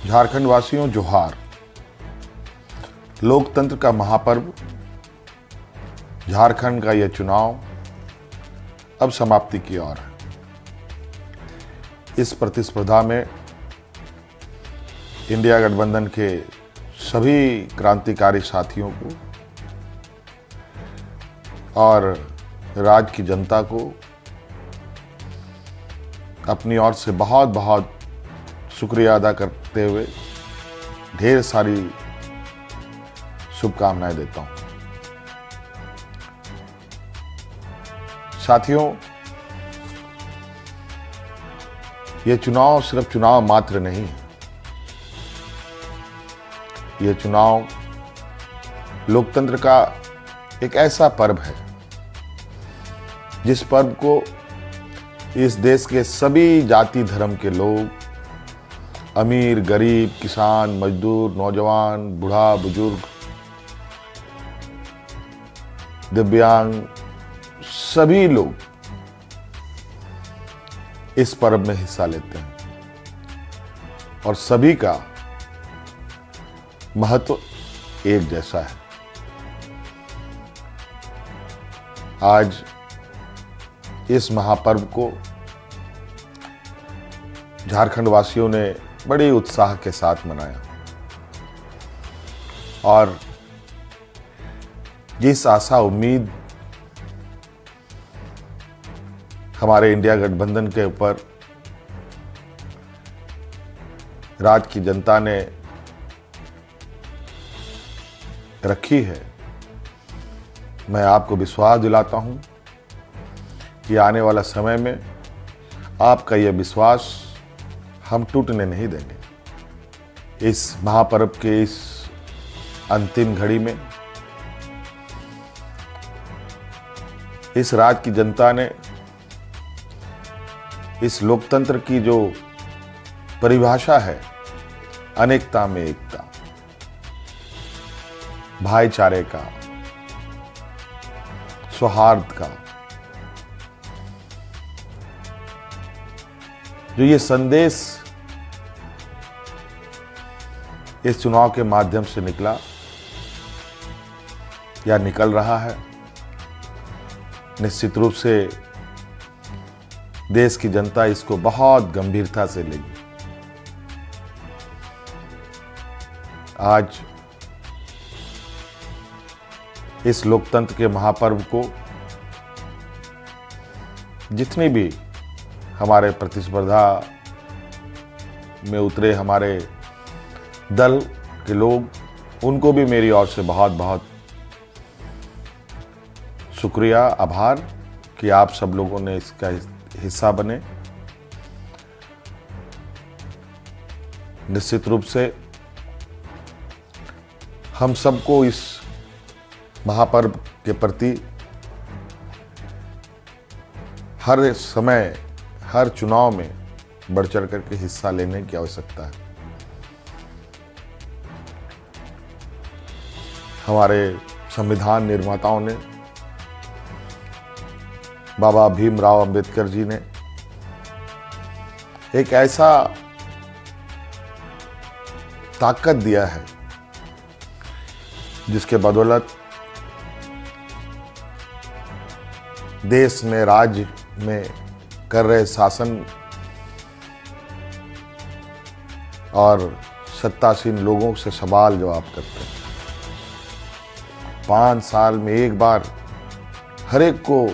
झारखंड वासियों जोहार। लोकतंत्र का महापर्व झारखंड का यह चुनाव अब समाप्ति की ओर है। इस प्रतिस्पर्धा में इंडिया गठबंधन के सभी क्रांतिकारी साथियों को और राज्य की जनता को अपनी ओर से बहुत बहुत शुक्रिया अदा करते हुए ढेर सारी शुभकामनाएं देता हूं। साथियों, यह चुनाव सिर्फ चुनाव मात्र नहीं है। यह चुनाव लोकतंत्र का एक ऐसा पर्व है जिस पर्व को इस देश के सभी जाति धर्म के लोग, अमीर गरीब, किसान मजदूर, नौजवान, बूढ़ा बुजुर्ग, दिव्यांग, सभी लोग इस पर्व में हिस्सा लेते हैं और सभी का महत्व एक जैसा है। आज इस महापर्व को झारखंड वासियों ने बड़े उत्साह के साथ मनाया और जिस आशा उम्मीद हमारे इंडिया गठबंधन के ऊपर राज्य की जनता ने रखी है, मैं आपको विश्वास दिलाता हूं कि आने वाला समय में आपका यह विश्वास हम टूटने नहीं देंगे। इस महापर्व के इस अंतिम घड़ी में इस राज्य की जनता ने इस लोकतंत्र की जो परिभाषा है, अनेकता में एकता, भाईचारे का, सौहार्द का, जो ये संदेश इस चुनाव के माध्यम से निकला या निकल रहा है, निश्चित रूप से देश की जनता इसको बहुत गंभीरता से लेगी। आज इस लोकतंत्र के महापर्व को जितनी भी हमारे प्रतिस्पर्धा में उतरे हमारे दल के लोग, उनको भी मेरी ओर से बहुत बहुत शुक्रिया, आभार कि आप सब लोगों ने इसका हिस्सा बने। निश्चित रूप से हम सबको इस महापर्व के प्रति हर समय, हर चुनाव में बढ़ चढ़ करके हिस्सा लेने की आवश्यकता है। हमारे संविधान निर्माताओं ने, बाबा भीमराव अंबेडकर जी ने एक ऐसा ताकत दिया है जिसके बदौलत देश में, राज्य में कर रहे शासन और सत्तासीन लोगों से सवाल जवाब करते हैं। 5 साल में एक बार हर एक को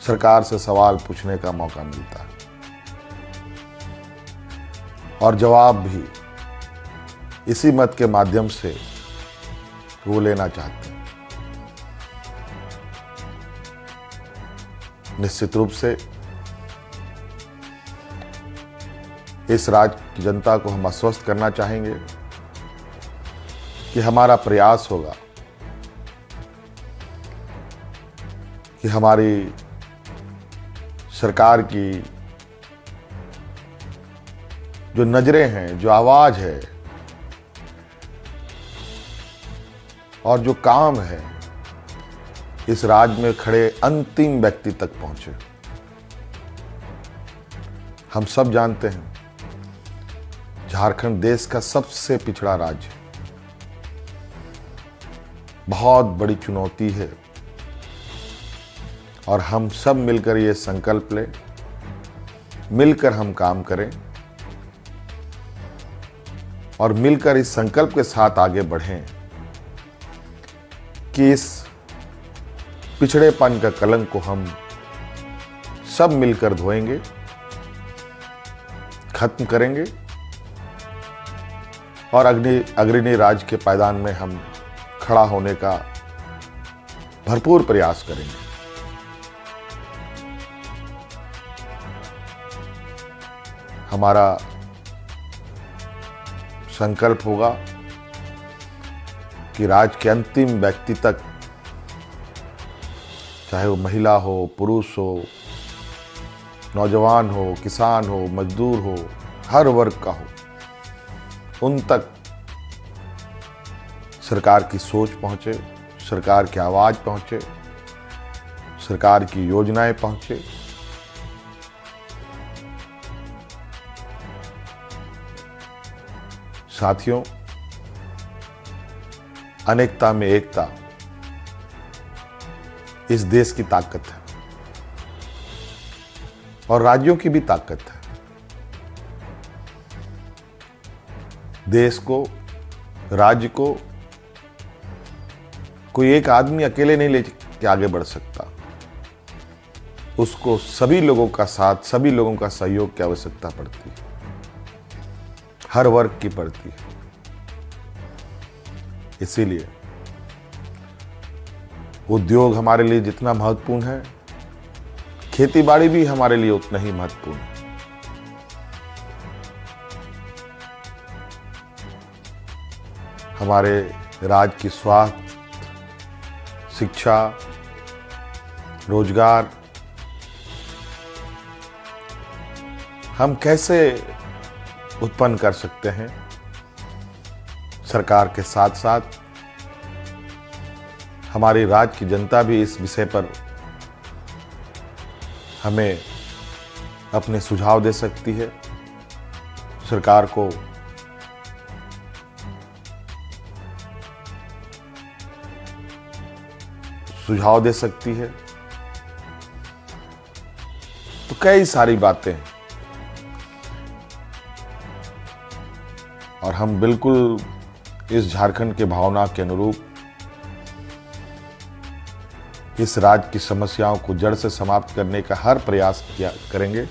सरकार से सवाल पूछने का मौका मिलता है और जवाब भी इसी मत के माध्यम से वो लेना चाहते हैं। निश्चित रूप से इस राज्य की जनता को हम आश्वस्त करना चाहेंगे कि हमारा प्रयास होगा कि हमारी सरकार की जो नजरें हैं, जो आवाज है और जो काम है, इस राज्य में खड़े अंतिम व्यक्ति तक पहुंचे। हम सब जानते हैं झारखंड देश का सबसे पिछड़ा राज्य है। बहुत बड़ी चुनौती है और हम सब मिलकर ये संकल्प लें, मिलकर हम काम करें और मिलकर इस संकल्प के साथ आगे बढ़ें कि इस पिछड़ेपन का कलंक को हम सब मिलकर धोएंगे, खत्म करेंगे और अग्रणी राज्य के पायदान में हम खड़ा होने का भरपूर प्रयास करेंगे। हमारा संकल्प होगा कि राज्य के अंतिम व्यक्ति तक, चाहे वो महिला हो, पुरुष हो, नौजवान हो, किसान हो, मजदूर हो, हर वर्ग का हो, उन तक सरकार की सोच पहुंचे, सरकार की आवाज पहुंचे, सरकार की योजनाएं पहुंचे। साथियों, अनेकता में एकता इस देश की ताकत है और राज्यों की भी ताकत है। देश को, राज्य को कोई एक आदमी अकेले नहीं लेके आगे बढ़ सकता। उसको सभी लोगों का साथ, सभी लोगों का सहयोग की आवश्यकता पड़ती है, हर वर्ग की पड़ती है। इसीलिए उद्योग हमारे लिए जितना महत्वपूर्ण है, खेतीबाड़ी भी हमारे लिए उतना ही महत्वपूर्ण है। हमारे राज्य की स्वास्थ्य, शिक्षा, रोजगार हम कैसे उत्पन्न कर सकते हैं, सरकार के साथ साथ हमारी राज्य की जनता भी इस विषय पर हमें अपने सुझाव दे सकती है। सरकार को सुझाव दे सकती है। तो कई सारी बातें, और हम बिल्कुल इस झारखंड के भावना के अनुरूप इस राज्य की समस्याओं को जड़ से समाप्त करने का हर प्रयास करेंगे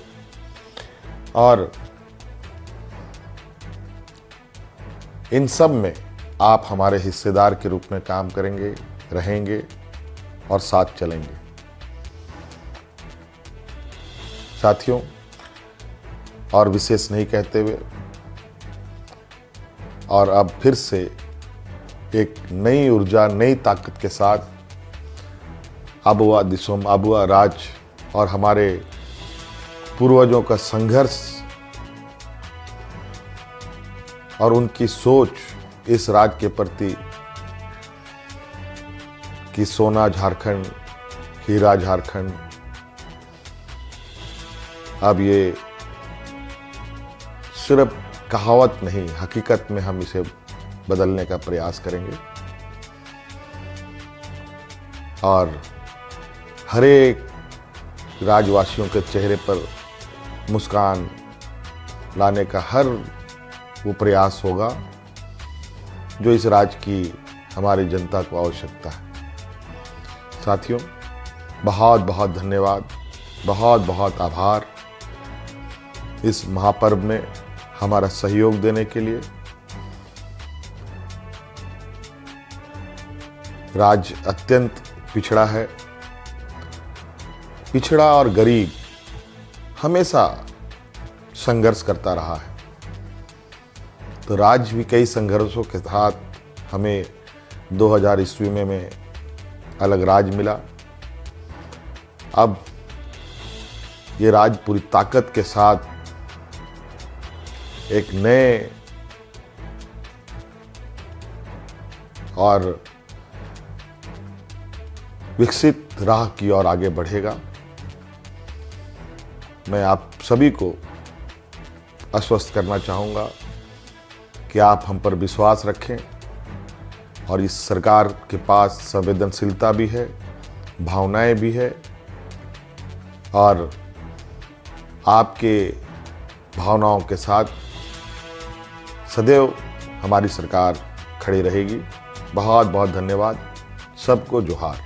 और इन सब में आप हमारे हिस्सेदार के रूप में काम करेंगे, रहेंगे और साथ चलेंगे। साथियों, और विशेष नहीं कहते हुए और अब फिर से एक नई ऊर्जा, नई ताकत के साथ आबुआ दिसोम, आबुआ राज और हमारे पूर्वजों का संघर्ष और उनकी सोच इस राज्य के प्रति कि सोना झारखंड, हीरा झारखंड, अब ये सिर्फ कहावत नहीं, हकीकत में हम इसे बदलने का प्रयास करेंगे और हरेक राज्यवासियों के चेहरे पर मुस्कान लाने का हर वो प्रयास होगा जो इस राज्य की हमारी जनता को आवश्यकता है। साथियों, बहुत बहुत धन्यवाद, बहुत बहुत आभार इस महापर्व में हमारा सहयोग देने के लिए। राज्य अत्यंत पिछड़ा है। पिछड़ा और गरीब हमेशा संघर्ष करता रहा है, तो राज्य भी कई संघर्षों के साथ हमें 2000 ईस्वी में अलग राज्य मिला। अब ये राज्य पूरी ताकत के साथ एक नए और विकसित राह की ओर आगे बढ़ेगा। मैं आप सभी को आश्वस्त करना चाहूँगा कि आप हम पर विश्वास रखें और इस सरकार के पास संवेदनशीलता भी है, भावनाएं भी है और आपके भावनाओं के साथ सदैव हमारी सरकार खड़ी रहेगी। बहुत बहुत धन्यवाद। सबको जोहार।